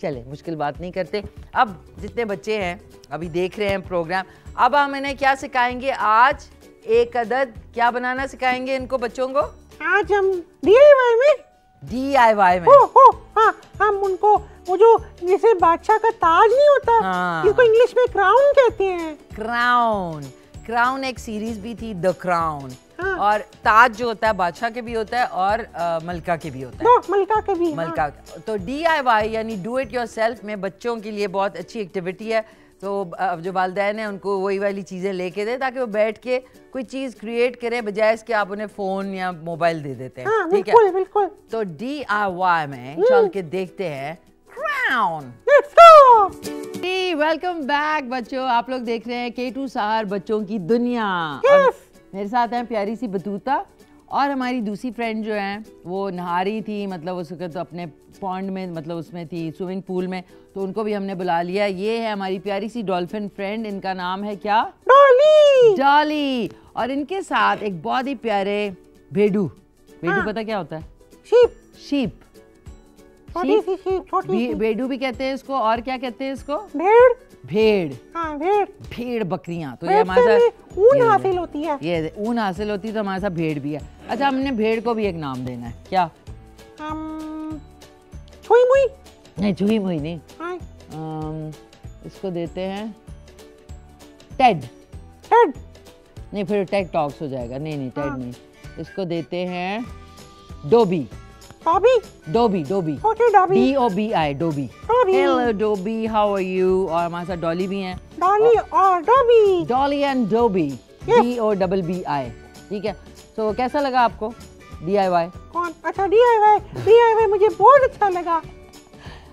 चले मुश्किल बात नहीं करते। अब जितने बच्चे हैं अभी देख रहे हैं प्रोग्राम, अब हम इन्हें क्या सिखाएंगे आज? एक अदद क्या बनाना सिखाएंगे इनको बच्चों को? आज हम DIY में हाँ, हम उनको वो जो जैसे बादशाह का ताज नहीं होता, हाँ। जिसको इंग्लिश में क्राउन कहते हैं। क्राउन एक सीरीज भी थी, द क्राउन। हाँ। और ताज जो होता है बादशाह के भी होता है और मलका के भी होता है। मलका के भी। मलका। हाँ। तो DIY यानी डू इट योरसेल्फ में बच्चों के लिए बहुत अच्छी एक्टिविटी है। तो जो वालिदैन है उनको वही वाली चीज़ें लेके दें ताकि वो बैठ के कोई चीज़ क्रिएट करें, बजाय इसके आप उन्हें फ़ोन या मोबाइल दे देते हैं। हाँ, ठीक है? बिल्कुल। तो DIY में चल के देखते हैं क्राउन। वेलकम बैक बच्चों, आप लोग देख रहे हैं K2 सहार बच्चों की दुनिया। और मेरे साथ हैं प्यारी सी बतूता और हमारी दूसरी फ्रेंड जो है वो नहा रही थी, मतलब उस वक्त तो अपने पॉन्ड में, मतलब उसमें थी स्विमिंग पूल में, तो उनको भी हमने बुला लिया। ये है हमारी प्यारी सी डॉल्फिन फ्रेंड, इनका नाम है क्या? डॉली। और इनके साथ एक बहुत ही प्यारे भेड़ू। हाँ। पता क्या होता है? शीप। भेड़ू भी कहते हैं इसको, और क्या कहते हैं इसको? भेड़। हाँ, भेड़ बकरियां। तो ये हमारे साथ ऊन हासिल होती है। ये ऊन हासिल होती है, तो हमारे साथ भेड़ भी है। अच्छा, हमने भेड़ को भी एक नाम देना है। क्या? छुई मुई। नहीं, छुई मुई नहीं। इसको देते हैं टेड। नहीं, फिर टेड टॉक्स हो जाएगा। नहीं टेड नहीं। इसको देते हैं Dobi. Dobi. DOBI। Dobi. Hello Dobi, how are you? और हमारे साथ डॉली भी हैं। Dolly and Dobi. DOBBI। ठीक है। तो कैसा लगा आपको DIY? अच्छा, DIY मुझे बहुत अच्छा लगा।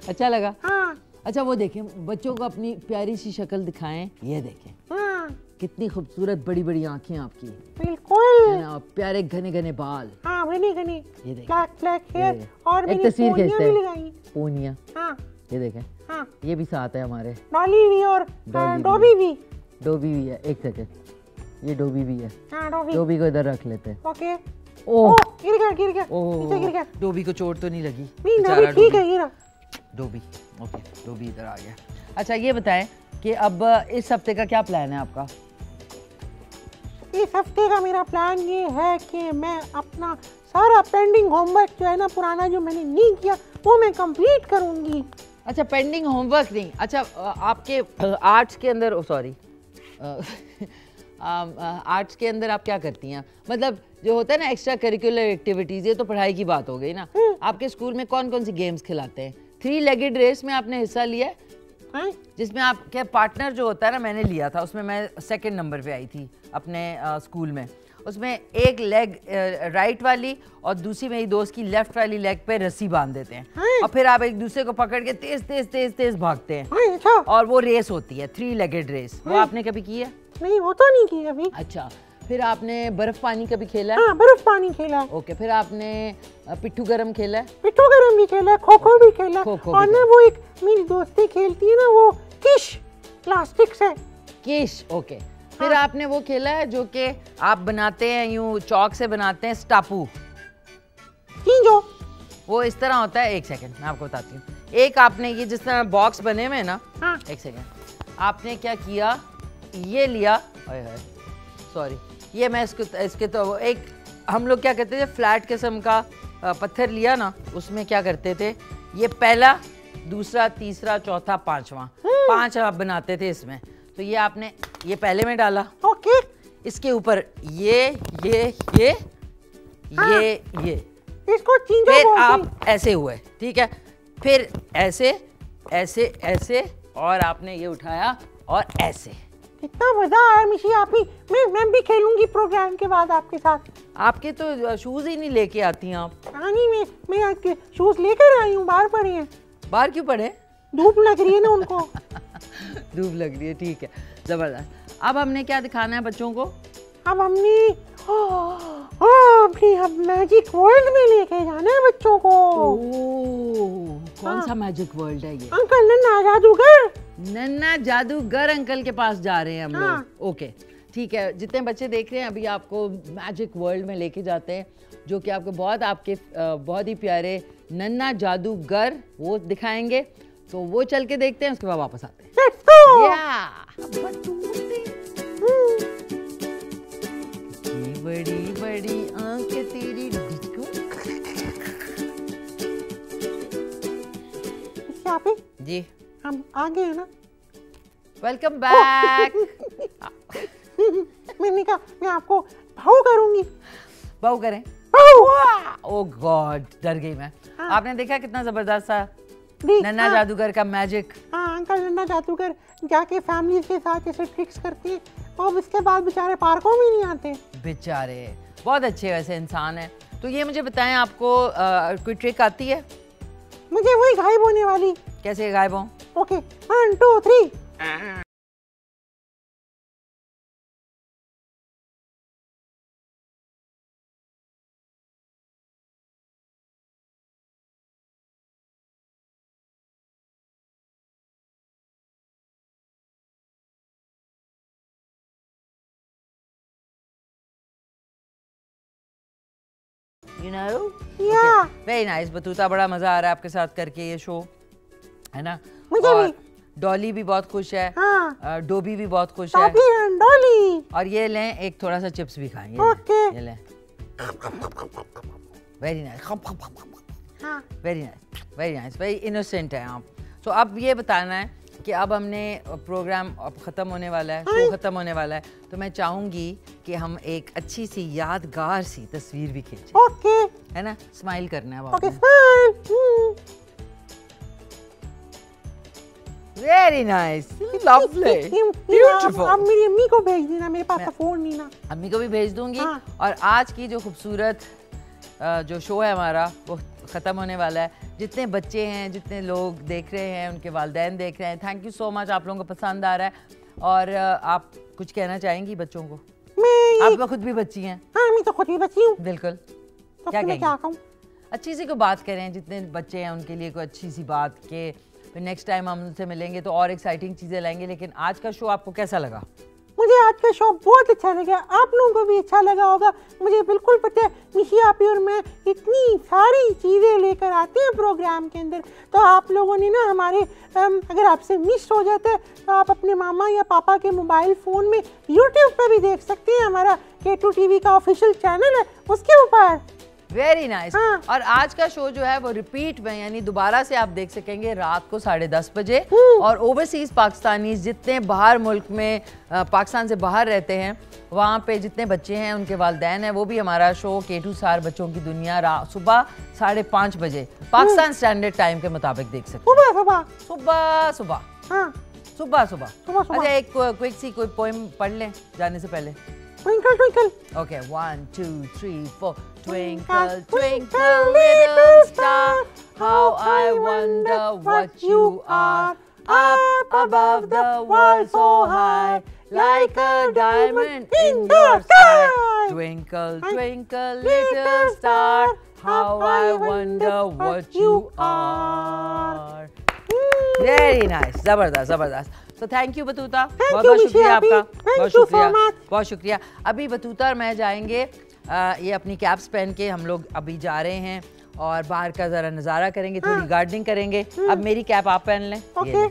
अच्छा लगा? हाँ। अच्छा, वो देखें, बच्चों को अपनी प्यारी सी शक्ल दिखाएं। ये देखें। हाँ। कितनी खूबसूरत बड़ी बड़ी आंखें आपकी। बिल्कुल। प्यारे घने घने बाल। हाँ, घने। ये देखें। Black hair. और एक तस्वीर खींचते हैं। पोनिया। हाँ। ये देखें। हाँ। ये भी साथ है हमारे। डॉली भी और डोबी भी। डोबी भी है। एक सेकंड, ये डोबी भी है। हाँ, डोबी को इधर रख लेते हैं। ओके। ओह, गिर गया। डोबी को चोट तो नहीं लगी? नहीं, ठीक है। गिरा। डोबी। ओके, डोबी इधर आ गया। अच्छा, ये बताएं कि अब इस हफ्ते का क्या प्लान है आपका? इस हफ्ते का मेरा प्लान ये है कि मैं अपना सारा पेंडिंग होमवर्क जो है ना, पुराना जो मैंने नहीं किया, वो मैं कंप्लीट करूंगी। अच्छा, पेंडिंग होमवर्क नहीं। अच्छा, आपके आर्ट्स के अंदर, सॉरी, आर्ट्स के अंदर आप क्या करती हैं? मतलब जो होता है ना एक्स्ट्रा करिकुलर एक्टिविटीज़, ये तो पढ़ाई की बात हो गई ना। आपके स्कूल में कौन कौन सी गेम्स खिलाते हैं? 3 लेगेड रेस में आपने हिस्सा लिया है? जिसमें आपके पार्टनर जो होता है ना, मैंने लिया था, उसमें मैं 2nd नंबर पे आई थी अपने स्कूल में। उसमें एक लेग राइट वाली और दूसरी मेरी दोस्त की लेफ्ट वाली लेग पे रस्सी बांध देते हैं और फिर आप एक दूसरे को पकड़ के तेज भागते हैं। अच्छा। और वो रेस होती है 3 लेगेड रेस। वो आपने कभी की है? नहीं, वो तो नहीं की अभी। अच्छा, फिर आपने बर्फ पानी कभी खेला है? हाँ, बर्फ पानी खेला है। ओके, फिर आपने पिट्ठू गरम खेला है? पिट्ठू गरम भी खेला है, खो-खो भी खेला है। और ना वो एक मेरी दोस्ती खेलती है ना, वो किश प्लास्टिक से। किश, ओके। फिर आपने वो खेला है जो कि आप बनाते हैं, यूं चौक से बनाते हैं, स्टापू? जो वो इस तरह होता है। एक सेकंड, मैं आपको बताती हूँ। एक आपने ये जिस तरह बॉक्स बने हुए ना, हाँ। एक सेकंड, आपने क्या किया, ये लिया, सॉरी, ये मैं इसके तो एक हम लोग क्या करते थे, फ्लैट किस्म का पत्थर लिया ना, उसमें क्या करते थे, ये पहला, दूसरा, तीसरा, चौथा, 5वां, 5 आप बनाते थे इसमें। तो ये आपने ये पहले में डाला, ओके। इसके ऊपर ये इसको चींजो फिर बोलते हैं। आप ऐसे हुए, ठीक है, फिर ऐसे ऐसे ऐसे और आपने ये उठाया और ऐसे। कितना मजा आया मिशी आप ही। मैं भी खेलूंगी प्रोग्राम के बाद आपके साथ। आपके तो शूज ही नहीं लेके आती हैं आप। रानी मैं शूज लेकर आई हूँ, बाहर पड़े हैं। बाहर क्यों पड़े? धूप लग रही है ना उनको। धूप लग रही है, ठीक है, जबरदस्त। अब हमने क्या दिखाना है बच्चों को? अब हमने अपनी अब मैजिक वर्ल्ड में लेके जाना है बच्चों को। कौन सा मैजिक वर्ल्ड है ये? अंकल नन्ना जादूगर। नन्ना जादूगर अंकल के पास जा रहे हैं हम हाँ। लोग। ओके, ठीक है। जितने बच्चे देख रहे हैं अभी आपको मैजिक वर्ल्ड में लेके जाते हैं, जो कि आपको बहुत ही प्यारे नन्ना जादूगर वो दिखाएंगे। तो वो चल के देखते हैं, उसके बाद वापस आते हैं। Let's go! बड़ी बड़ी आंख तेरी डिस्को। पे जी हम आ गए हैं ना। Welcome back. मैंने कहा मैं आपको भाव करूंगी। भाव करें। ओह गॉड, डर गई मैं। हाँ। आपने देखा कितना जबरदस्त सा देख, नन्ना हाँ। जादूगर का मैजिक। हाँ अंकल नन्ना जादूगर जाके फैमिली के साथ ऐसे ट्रिक्स करते हैं और उसके बाद बेचारे पार्कों में नहीं आते। बेचारे बहुत अच्छे वैसे इंसान हैं। तो ये मुझे बताएं, आपको कोई ट्रिक आती है? मुझे वही गायब होने वाली। कैसे गायब हों? Okay 1 2 3। You know? Yeah. Very nice Battuta, बड़ा मजा आ रहा है आपके साथ करके ये शो, है ना? मुझे और भी। डॉली भी बहुत खुश है। हाँ। डोबी भी बहुत खुश है। टॉपी एंड डॉली। और ये लें, एक थोड़ा सा चिप्स भी खाएं। ओके। ये लें। वेरी नाइस, हाँ। Very nice, very nice, very innocent है आप। तो अब ये बताना है कि अब हमने प्रोग्राम अब ख़त्म होने वाला है, शो ख़त्म होने वाला है, तो मैं चाहूँगी कि हम एक अच्छी सी यादगार सी तस्वीर भी खींचें। ओके। है ना? स्माइल करना है ओके आपने। Smile. Very nice, lovely, beautiful. अब मेरी अम्मी को भेज देना, मेरे पास तो फोन नहीं ना। अम्मी को भी भेज दूंगी। हाँ। और आज की जो खूबसूरत जो शो है हमारा, वो ख़त्म होने वाला है। जितने बच्चे हैं, जितने लोग देख रहे हैं, उनके वालिदैन देख रहे हैं, थैंक यू सो मच। आप लोगों को पसंद आ रहा है। और आप कुछ कहना चाहेंगी बच्चों को? आप तो खुद भी बच्ची हैं। हाँ मैं तो खुद भी बच्ची हूँ। बिल्कुल। तो क्या मैं कहेंगी? क्या कहूँ? अच्छी सी कोई बात करें, जितने बच्चे हैं उनके लिए कोई अच्छी सी बात के फिर नेक्स्ट टाइम हम उनसे मिलेंगे तो और एक्साइटिंग चीज़ें लाएंगे। लेकिन आज का शो आपको कैसा लगा? मुझे आज का शो बहुत अच्छा लगा, आप लोगों को भी अच्छा लगा होगा। मुझे बिल्कुल पता है मिशी आपी और मैं इतनी सारी चीज़ें लेकर आते हैं प्रोग्राम के अंदर, तो आप लोगों ने ना हमारे अगर आपसे मिस हो जाता है तो आप अपने मामा या पापा के मोबाइल फ़ोन में यूट्यूब पे भी देख सकते हैं। हमारा K2 TV का ऑफिशियल चैनल है, उसके ऊपर। Very nice. हाँ। और आज का शो जो है वो रिपीट में, यानी दोबारा से आप देख सकेंगे रात को 10:30 बजे। और ओवरसीज पाकिस्तानी जितने बाहर मुल्क में पाकिस्तान से बाहर रहते हैं, वहाँ पे जितने बच्चे हैं उनके वालिदैन हैं, वो भी हमारा शो K2 सार बच्चों की दुनिया सुबह 5:30 बजे पाकिस्तान स्टैंडर्ड टाइम के मुताबिक देख सकते हैं। सुबह सुबह सुबह हाँ सुबह सुबह। सुबह। अच्छा, एक क्विक सी कोई पोएम पढ़ लें जाने से पहले। Twinkle twinkle. Okay, 1 2 3 4. Twinkle, twinkle, little star, how I wonder what you are. Up above the world so high, like a diamond in the sky. Twinkle, twinkle, little star, how I wonder what you are. Very nice, जबरदस्त जबरदस्त। तो thank you Battuta, बहुत बहुत शुक्रिया आपका, बहुत शुक्रिया, बहुत शुक्रिया। अभी बतूता और मैं जाएंगे ये अपनी कैप्स पहन के, हम लोग अभी जा रहे हैं और बाहर का ज़रा नज़ारा करेंगे, थोड़ी गार्डनिंग करेंगे। अब मेरी कैप आप पहन लें, ये लें।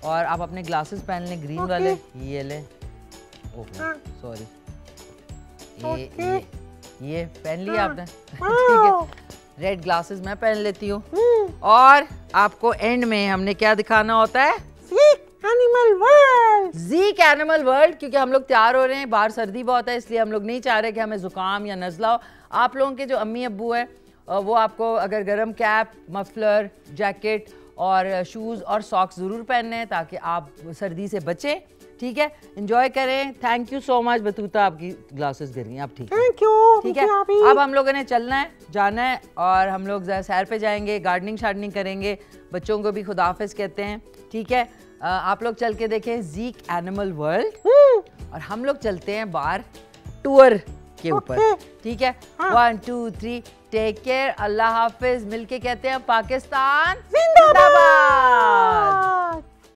और आप अपने ग्लासेस पहन लें ग्रीन वाले, ये लें। ओह सॉरी, ये पहन लिया आपने? ठीक है, रेड ग्लासेस मैं पहन लेती हूँ। और आपको एंड में हमने क्या दिखाना होता है? Animal world. ज़ीक एनिमल वर्ल्ड, क्योंकि हम लोग तैयार हो रहे हैं, बाहर सर्दी बहुत है, इसलिए हम लोग नहीं चाह रहे कि हमें ज़ुकाम या नज़ला हो। आप लोगों के जो अम्मी अब्बू हैं वो आपको अगर गर्म कैप, मफलर, जैकेट और शूज़ और सॉक्स ज़रूर पहनने हैं ताकि आप सर्दी से बचें। ठीक है, एंजॉय करें। Thank you so much Battuta, आपकी ग्लासेस गिर गई, आप ठीक है? Thank you. ठीक है, अब हम लोगों ने चलना है, जाना है और हम लोग सैर पे जाएंगे, गार्डनिंग शार्डनिंग करेंगे, बच्चों को भी खुदा हाफिज कहते हैं। ठीक है, आप लोग चल के देखें ज़ीक एनिमल वर्ल्ड और हम लोग चलते हैं बाहर टूर के ऊपर। ठीक है, 1 2 3 टेक केयर, अल्लाह हाफिज। मिलके कहते हैं पाकिस्तान जिंदाबाद।